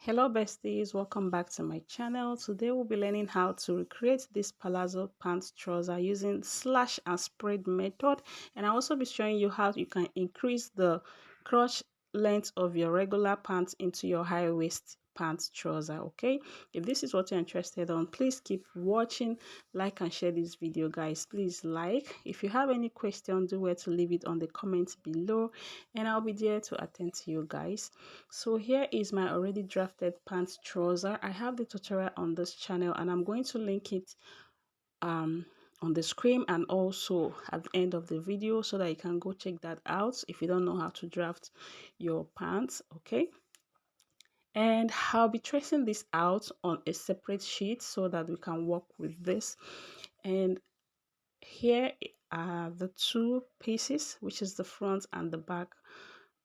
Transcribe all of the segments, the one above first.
Hello besties, welcome back to my channel. Today we'll be learning how to recreate this palazzo pants trouser using slash and spread method, and I'll also be showing you how you can increase the crotch length of your regular pants into your high waist pants trouser. Okay, if this is what you're interested on, please keep watching, like and share this video. Guys, please like. If you have any question, do where to leave it on the comments below and I'll be there to attend to you guys. So here is my already drafted pants trouser. I have the tutorial on this channel and I'm going to link it on the screen and also at the end of the video so that you can go check that out if you don't know how to draft your pants. Okay, and I'll be tracing this out on a separate sheet so that we can work with this. And here are the two pieces, which is the front and the back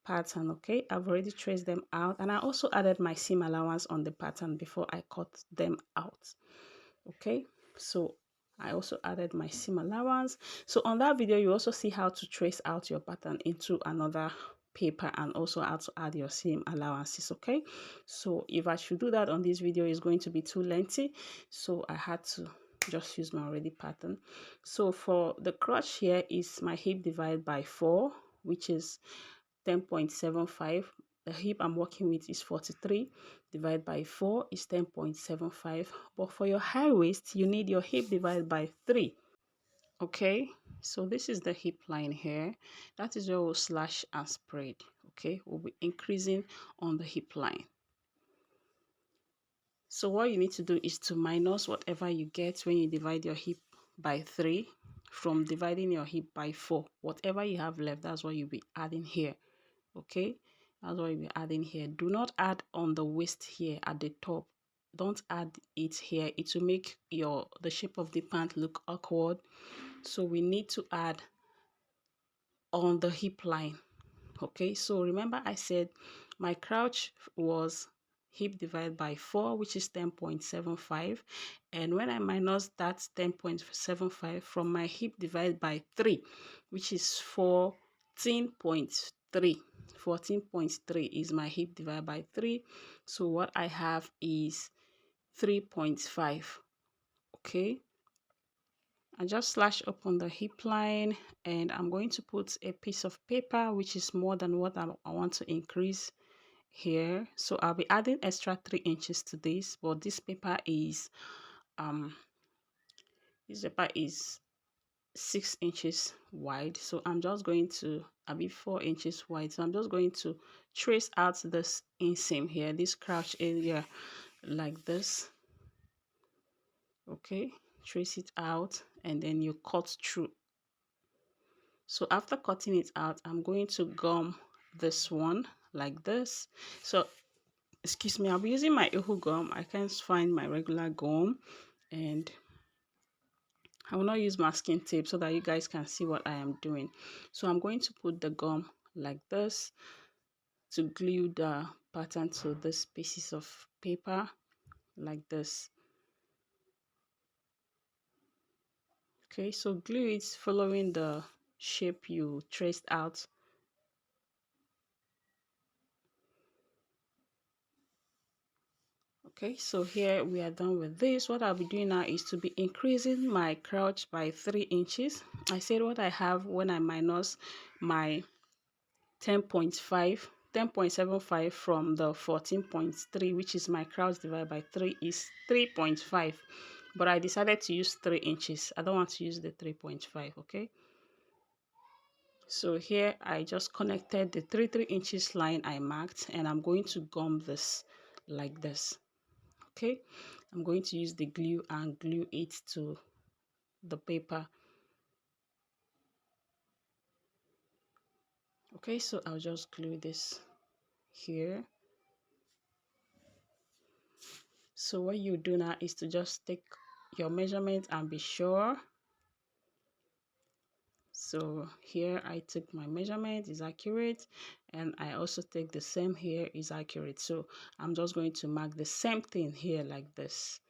pattern. Okay, I've already traced them out and I also added my seam allowance on the pattern before I cut them out. Okay, so I also added my seam allowance. So on that video you also see how to trace out your pattern into another paper and also how to add your seam allowances. Okay, so if I should do that on this video, it's going to be too lengthy, so I had to just use my already pattern. So for the crotch, here is my hip divided by 4, which is 10.75. The hip I'm working with is 43, divided by 4 is 10.75. But for your high waist, you need your hip divided by 3. Okay, so this is the hip line here. That is where we'll slash and spread. Okay, we'll be increasing on the hip line. So what you need to do is to minus whatever you get when you divide your hip by 3 from dividing your hip by 4. Whatever you have left, that's what you'll be adding here. Okay, that's what we're adding here. Do not add on the waist here at the top. Don't add it here. It will make the shape of the pant look awkward. So we need to add on the hip line. Okay, so remember I said my crouch was hip divided by 4, which is 10.75, and when I minus that 10.75 from my hip divided by 3, which is 14.3, 14.3 is my hip divided by 3, so what I have is 3.5. okay, I just slash up on the hip line and I'm going to put a piece of paper which is more than what I want to increase here. So I'll be adding extra 3 inches to this, but this paper is 6 inches wide, so I'm just going to be 4 inches wide. So I'm just going to trace out this inseam here, this crouch area, like this. Okay, trace it out and then you cut through. So after cutting it out, I'm going to gum this one like this. So excuse me, I'll be using my Ihu gum. I can't find my regular gum, and I will not use masking tape so that you guys can see what I am doing. So I'm going to put the gum like this to glue the pattern to this pieces of paper like this. Okay, so glue it following the shape you traced out. Okay, so here we are done with this. What I'll be doing now is to be increasing my crouch by 3 inches. I said what I have when I minus my 10.75 from the 14.3, which is my crouch divided by 3, is 3.5. But I decided to use 3 inches. I don't want to use the 3.5, okay? So here I just connected the 3 inches line I marked, and I'm going to gum this like this. Okay, I'm going to use the glue and glue it to the paper. Okay, so I'll just glue this here. So what you do now is to just take your measurement and be sure. So here I took my measurement, is accurate, and I also take the same here, is accurate. So I'm just going to mark the same thing here like this.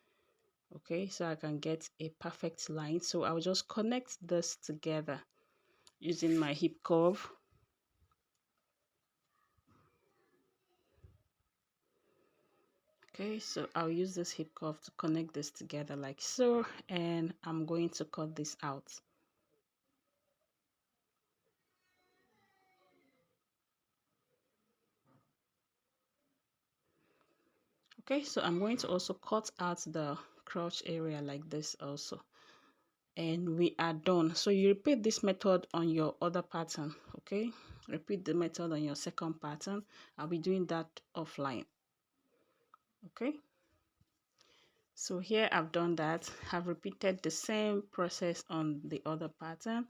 Okay, so I can get a perfect line. So I'll just connect this together using my hip curve. Okay, so I'll use this hip cuff to connect this together like so, and I'm going to cut this out. Okay, so I'm going to also cut out the crotch area like this also. And we are done. So you repeat this method on your other pattern, okay? Repeat the method on your second pattern. I'll be doing that offline, okay? So here I've done that. I've repeated the same process on the other pattern.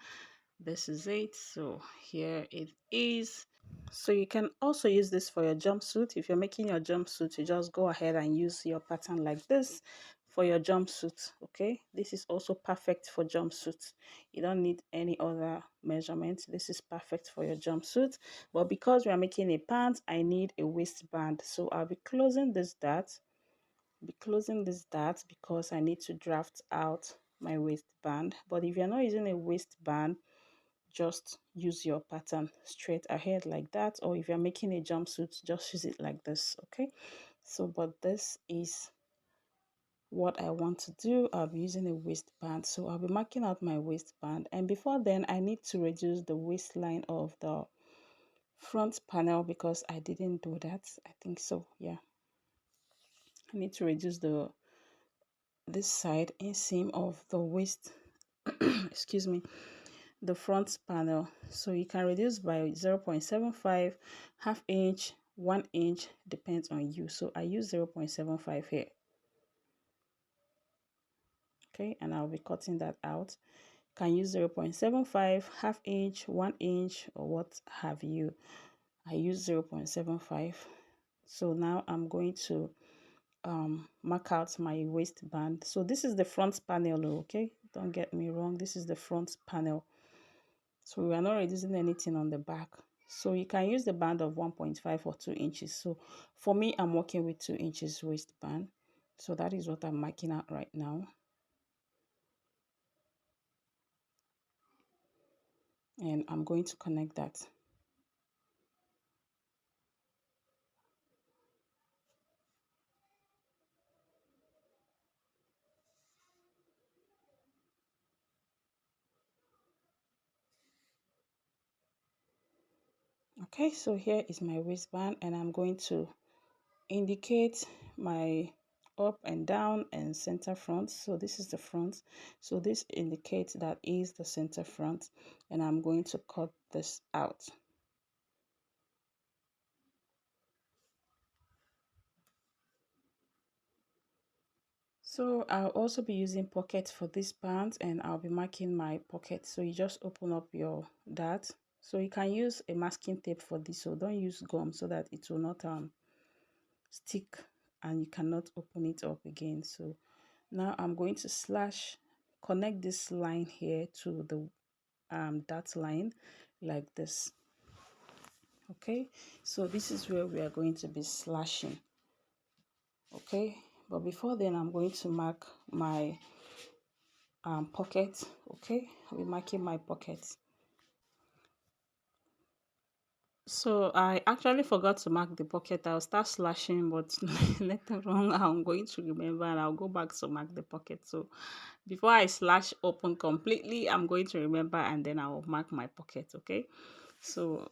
This is it. So here it is. So you can also use this for your jumpsuit. If you're making your jumpsuit, you just go ahead and use your pattern like this for your jumpsuit. Okay, this is also perfect for jumpsuits. You don't need any other measurement. This is perfect for your jumpsuit. But because we are making a pant, I need a waistband. So I'll be closing this dart. Because I need to draft out my waistband. But if you're not using a waistband, just use your pattern straight ahead like that, or if you're making a jumpsuit, just use it like this. Okay, so but this is what I want to do. I'll be using a waistband, so I'll be marking out my waistband, and before then I need to reduce the waistline of the front panel because I didn't do that. I think so, yeah. I need to reduce this side inseam of the waist excuse me, the front panel. So you can reduce by 0.75, half inch, 1 inch, depends on you. So I use 0.75 here. Okay, and I'll be cutting that out. Can use 0.75, half inch, 1 inch, or what have you. I use 0.75. So now I'm going to mark out my waistband. So this is the front panel, okay? Don't get me wrong, this is the front panel. So we are not reducing anything on the back. So you can use the band of 1.5 or 2 inches. So for me, I'm working with 2 inches waistband. So that is what I'm marking out right now. And I'm going to connect that. Okay, so here is my waistband, and I'm going to indicate my up and down and center front. So this is the front. So this indicates that is the center front, and I'm going to cut this out. So I'll also be using pockets for this pant, and I'll be marking my pocket. So you just open up your dart. So you can use a masking tape for this, so don't use gum so that it will not stick and you cannot open it up again. So now I'm going to connect this line here to the dart line like this. Okay, so this is where we are going to be slashing. Okay, but before then I'm going to mark my pocket. Okay, I'll be marking my pocket. So I actually forgot to mark the pocket. I'll start slashing, but later on I'm going to remember and I'll go back to mark the pocket. So before I slash open completely, I'm going to remember and then I'll mark my pocket. Okay, so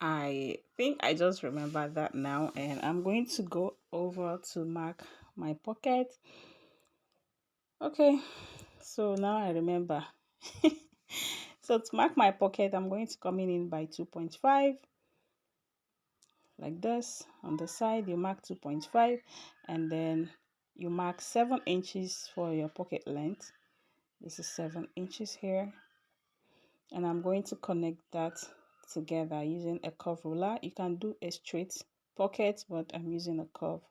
I think I just remember that now, and I'm going to go over to mark my pocket. Okay, so now I remember. So to mark my pocket, I'm going to come in by 2.5 like this. On the side you mark 2.5, and then you mark 7 inches for your pocket length. This is 7 inches here, and I'm going to connect that together using a curve ruler. You can do a straight pocket, but I'm using a curve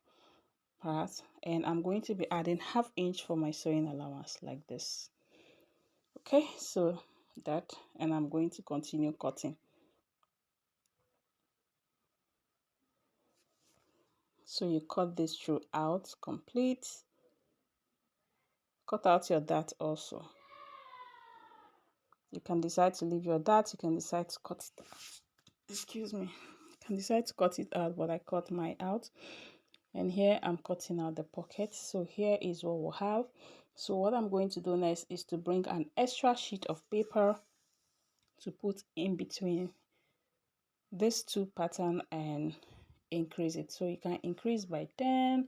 part, and I'm going to be adding half inch for my sewing allowance like this. Okay, so that, and I'm going to continue cutting. So you cut this throughout complete. Cut out your dart also. You can decide to leave your dart, you can decide to cut it. Excuse me. You I decided to cut it out, but I cut mine out. And here I'm cutting out the pocket. So here is what we'll have. So what I'm going to do next is to bring an extra sheet of paper to put in between this two pattern and increase it. So you can increase by 10,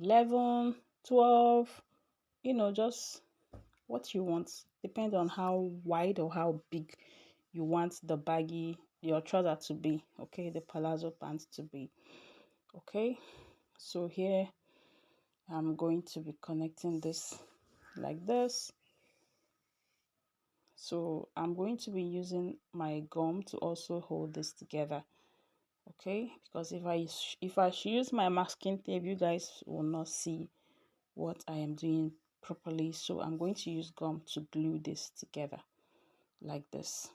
11, 12, you know, just what you want. Depend on how wide or how big you want the baggy, your trouser to be, okay, the palazzo pants to be. Okay, so here I'm going to be connecting this like this. So I'm going to be using my gum to also hold this together, okay, because if I should use my masking tape, you guys will not see what I am doing properly. So I'm going to use gum to glue this together like this.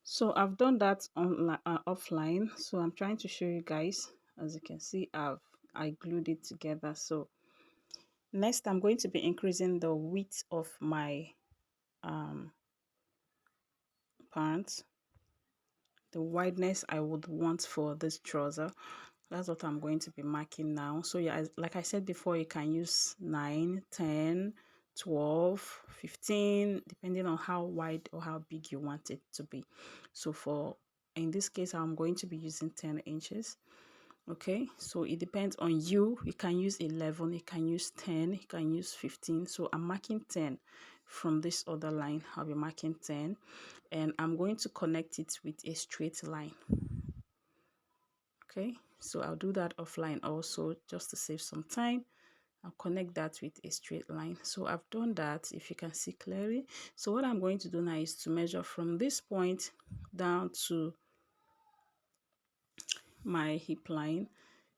So I've done that on offline, so I'm trying to show you guys. As you can see, I glued it together. So next I'm going to be increasing the width of my pants, the wideness I would want for this trouser. That's what I'm going to be marking now. So yeah, like I said before, you can use 9, 10, 12, 15, depending on how wide or how big you want it to be. So in this case, I'm going to be using 10 inches. Okay, so it depends on you. You can use 11, you can use 10, you can use 15. So I'm marking 10 from this other line. I'll be marking 10, and I'm going to connect it with a straight line. Okay, so I'll do that offline also just to save some time. I'll connect that with a straight line. So I've done that, if you can see clearly. So what I'm going to do now is to measure from this point down to my hip line,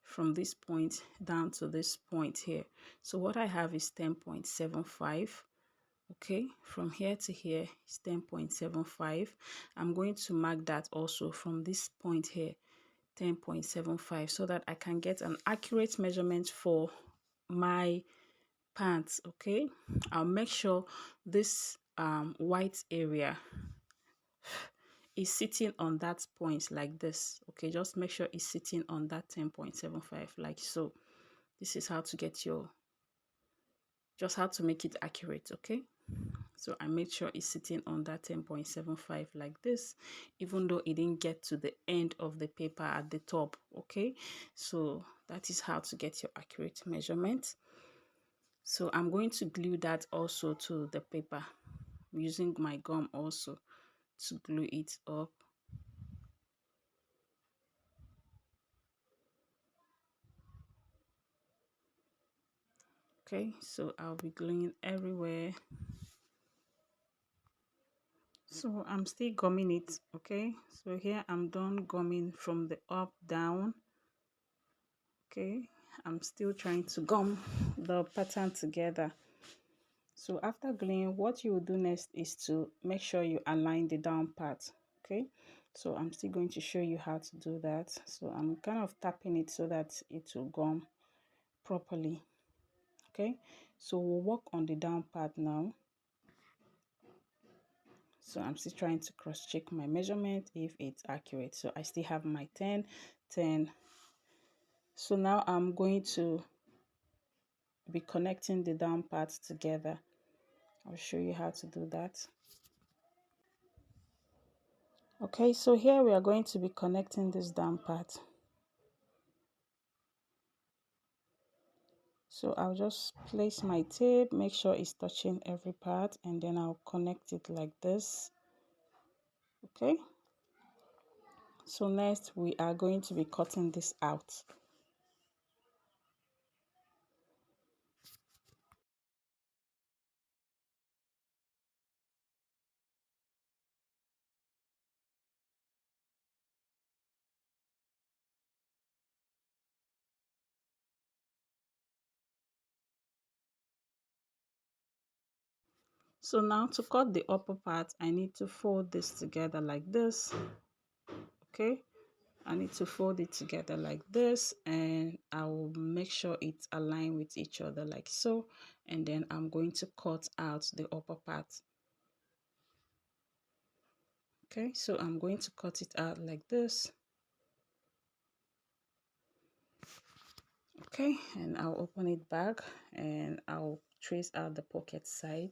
from this point down to this point here. So what I have is 10.75. Okay, from here to here is 10.75. I'm going to mark that also from this point here, 10.75, so that I can get an accurate measurement for my pants. Okay, I'll make sure this white area is sitting on that point like this. Okay, just make sure it's sitting on that 10.75 like so. This is how to get your, just how to make it accurate. Okay, so I made sure it's sitting on that 10.75 like this, even though it didn't get to the end of the paper at the top. Okay, so that is how to get your accurate measurement. So I'm going to glue that also to the paper using my gum also to glue it up. Okay, so I'll be gluing everywhere. So I'm still gumming it. Okay, so here I'm done gumming from the up down. Okay, I'm still trying to gum the pattern together. So after gluing, what you will do next is to make sure you align the down part. Okay, so I'm still going to show you how to do that. So I'm kind of tapping it so that it will gum properly. Okay, so we'll work on the down part now. So I'm still trying to cross check my measurement if it's accurate. So I still have my 10, 10. So now I'm going to be connecting the down parts together. I'll show you how to do that. Okay, so here we are going to be connecting this down part. So I'll just place my tape, make sure it's touching every part, and then I'll connect it like this. Okay, so next we are going to be cutting this out. So now to cut the upper part, I need to fold this together like this. Okay, I need to fold it together like this, and I will make sure it's aligned with each other like so, and then I'm going to cut out the upper part. Okay, so I'm going to cut it out like this. Okay, and I'll open it back and I'll trace out the pocket side,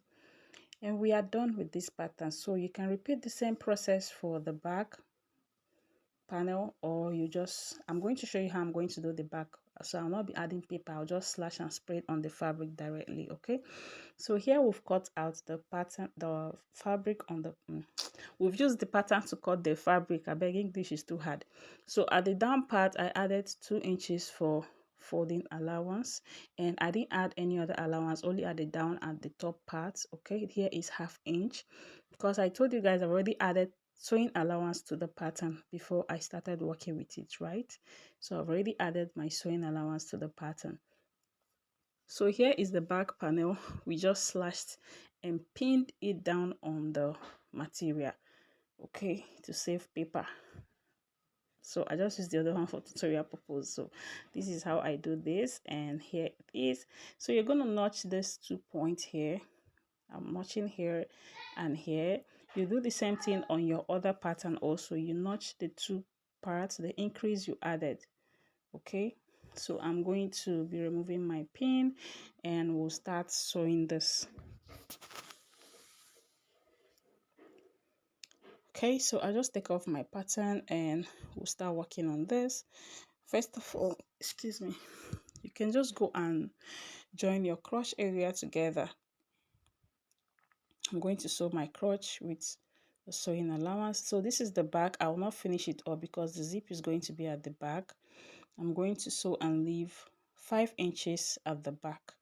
and we are done with this pattern. So you can repeat the same process for the back panel, or you just, I'm going to show you how I'm going to do the back. So I'll not be adding paper, I'll just slash and spread on the fabric directly. Okay, so here we've cut out the pattern, the fabric on the we've used the pattern to cut the fabric. I beg, English is too hard. So at the down part I added 2 inches for folding allowance, and I didn't add any other allowance, only at the down at the top part. Okay, here is ½ inch, because I told you guys I've already added sewing allowance to the pattern before I started working with it, right? So I've already added my sewing allowance to the pattern. So here is the back panel. We just slashed and pinned it down on the material, okay, to save paper. So I just use the other one for tutorial purpose. So this is how I do this, and here it is. So you're going to notch this 2 points here. I'm notching here and here. You do the same thing on your other pattern also. You notch the 2 parts, the increase you added. Okay, so I'm going to be removing my pin and we'll start sewing this. Okay, so I just take off my pattern and we'll start working on this. First of all, excuse me, you can just go and join your crotch area together. I'm going to sew my crotch with the sewing allowance. So this is the back. I will not finish it up because the zip is going to be at the back. I'm going to sew and leave 5 inches at the back.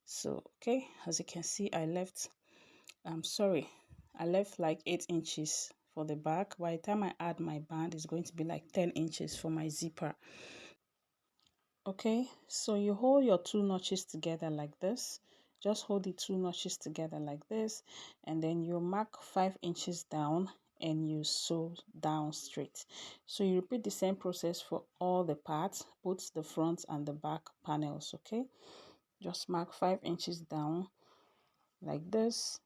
So okay, as you can see, I left like 8 inches for the back. By the time I add my band, it's going to be like 10 inches for my zipper. Okay, so you hold your 2 notches together like this. Just hold the 2 notches together like this, and then you mark 5 inches down and you sew down straight. So you repeat the same process for all the parts, both the front and the back panels. Okay, just mark 5 inches down like this,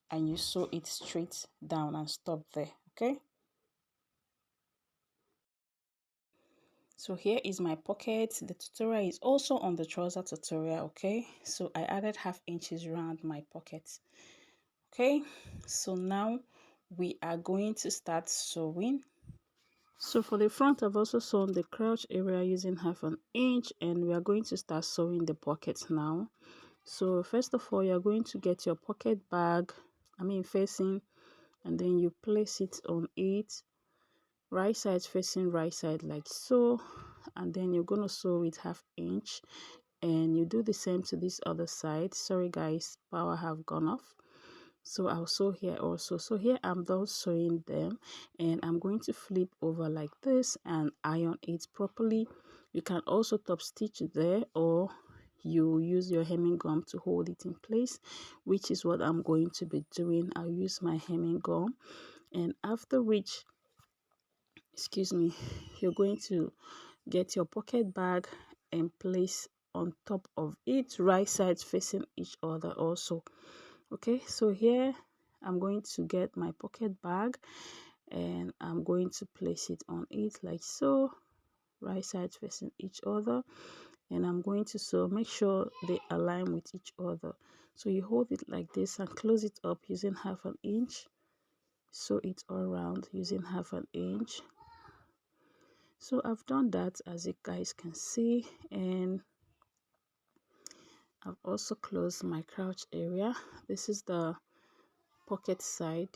and you sew it straight down and stop there. Okay, so here is my pocket. The tutorial is also on the trouser tutorial. Okay, so I added ½ inches around my pocket. Okay, so now we are going to start sewing. So for the front, I've also sewn the crotch area using ½ inch, and we are going to start sewing the pockets now. So first of all, you're going to get your pocket bag, facing, and then you place it on it, right side facing right side like so, and then you're going to sew it ½ inch, and you do the same to this other side. Sorry guys, power have gone off. So I'll sew here also. So here I'm done sewing them, and I'm going to flip over like this and iron it properly. You can also top stitch there, or you use your hemming gum to hold it in place, which is what I'm going to be doing. I'll use my hemming gum, and after which, excuse me, you're going to get your pocket bag and place on top of it, right sides facing each other also. Okay, so here I'm going to get my pocket bag and I'm going to place it on it like so, right sides facing each other, and I'm going to sew. Make sure they align with each other. So you hold it like this and close it up using ½ inch. Sew it all around using ½ inch. So I've done that, as you guys can see, and I've also closed my crotch area. This is the pocket side.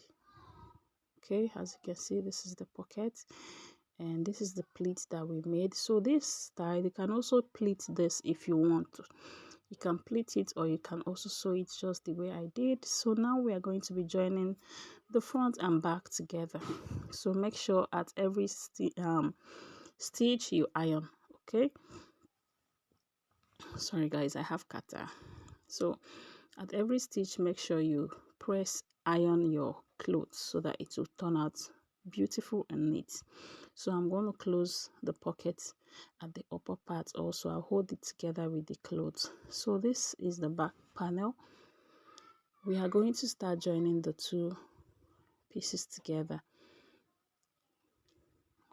Okay, as you can see, this is the pocket, and this is the pleat that we made. So this style, you can also pleat this if you want to. You can pleat it, or you can also sew it just the way I did. So now we are going to be joining the front and back together. So make sure at every stitch you iron. Okay, sorry guys, I have kata. So at every stitch, make sure you press iron your clothes so that it will turn out beautiful and neat. So I'm going to close the pocket at the upper part also. I'll hold it together with the clothes. So this is the back panel. We are going to start joining the 2 pieces together.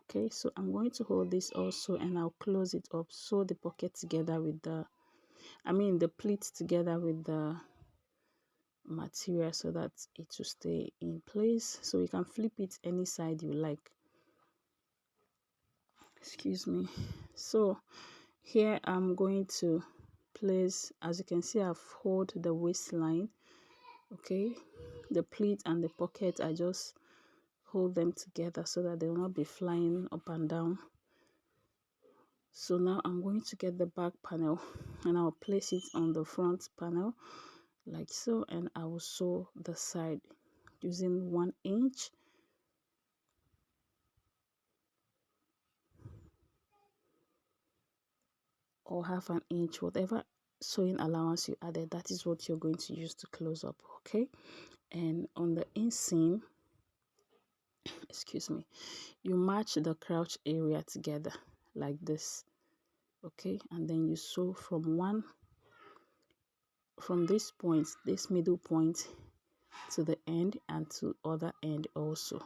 Okay, so I'm going to hold this also, and I'll close it up, sew the pocket together with the the pleats together with the material, so that it will stay in place. So you can flip it any side you like. Excuse me. So here I'm going to place, as you can see, I've hold the waistline. Okay, the pleat and the pocket, I just hold them together so that they will not be flying up and down. So now I'm going to get the back panel, and I'll place it on the front panel like so, and I will sew the side using 1 inch. Or half an inch, whatever sewing allowance you added, that is what you're going to use to close up. Okay, and on the inseam, excuse me, you match the crouch area together like this. Okay, and then you sew from this point, this middle point, to the end and to other end also.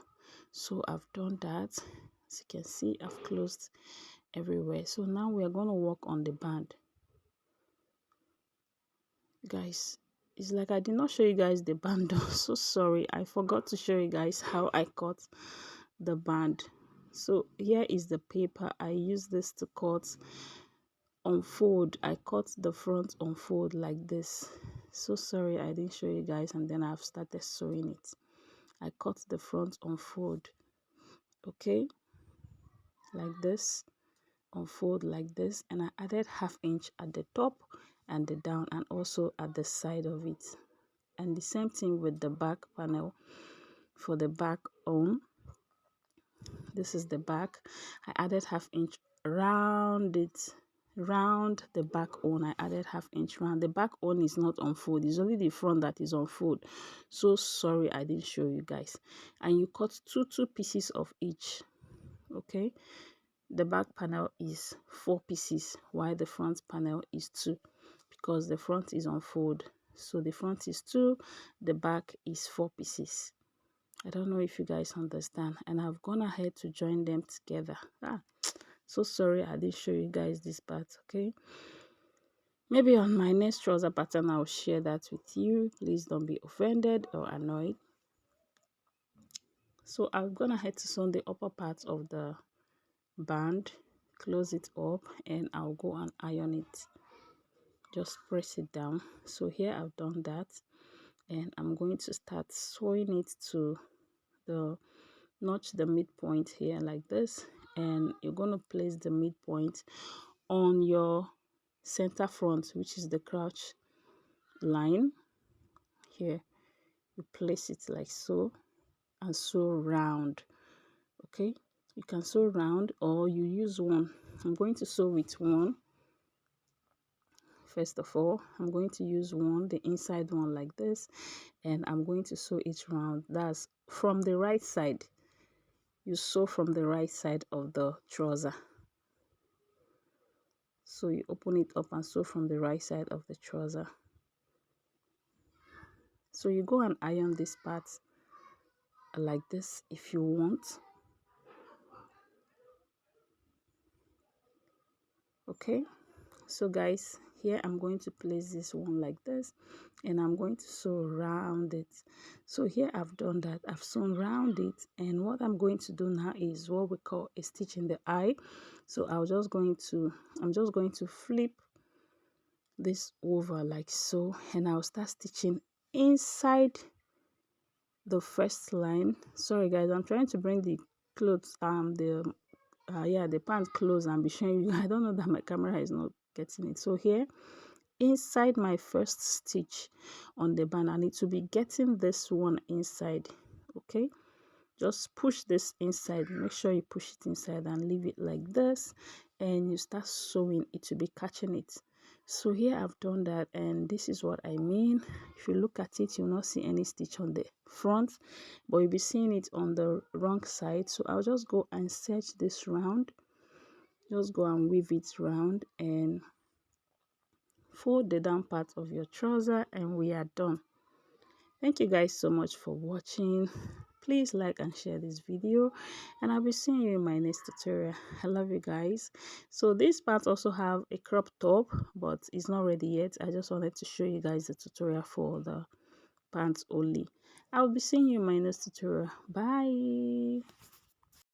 So I've done that. As you can see, I've closed everywhere. So now we are going to work on the band. Guys, it's like I did not show you guys the band. I'm so sorry, I forgot to show you guys how I cut the band. So here is the paper. I use this to cut, unfold. I cut the front unfold like this. So sorry I didn't show you guys, and then I've started sewing it. I cut the front unfold, okay, like this, unfold like this, and I added ½ inch at the top and the down, and also at the side of it. And the same thing with the back panel. For the back own, this is the back, I added ½ inch round it, round the back own. I added ½ inch round. The back own is not on fold, it's only the front that is on fold. So sorry I didn't show you guys. And you cut two pieces of each. Okay, the back panel is 4 pieces, while the front panel is 2, because the front is on fold. So the front is 2, the back is 4 pieces. I don't know if you guys understand. And I've gone ahead to join them together. So sorry I didn't show you guys this part. Okay, maybe on my next trouser pattern I'll share that with you. Please don't be offended or annoyed. So I've gone ahead to sew the upper part of the band, close it up, and I'll go and iron it. Just press it down. So here I've done that, and I'm going to start sewing it to the notch, the midpoint here like this, and you're going to place the midpoint on your center front, which is the crouch line. Here you place it like so, and sew round. Okay, you can sew round or you use one. I'm going to sew with one. First of all, I'm going to use one, the inside one like this, and I'm going to sew it round. That's from the right side. You sew from the right side of the trouser. So you open it up and sew from the right side of the trouser. So you go and iron this part like this if you want. Okay, so guys, here I'm going to place this one like this, and I'm going to sew around it. So here I've done that, I've sewn around it, and what I'm going to do now is what we call a stitch in the eye. So I'm just going to flip this over like so, and I'll start stitching inside the first line. Sorry guys, I'm trying to bring the clothes the pants close and be showing you. I don't know that my camera is not getting it. So here inside my first stitch on the band, I need to be getting this one inside. Okay, just push this inside, make sure you push it inside and leave it like this, and you start sewing it to be catching it. So here I've done that, and this is what I mean. If you look at it, you'll not see any stitch on the front, but you'll be seeing it on the wrong side. So I'll just go and search this round, just go and weave it round and fold the down part of your trouser, and we are done. Thank you guys so much for watching. please like and share this video, and I'll be seeing you in my next tutorial. I love you guys. So this part also have a crop top, but it's not ready yet. I just wanted to show you guys the tutorial for the pants only. I'll be seeing you in my next tutorial. Bye.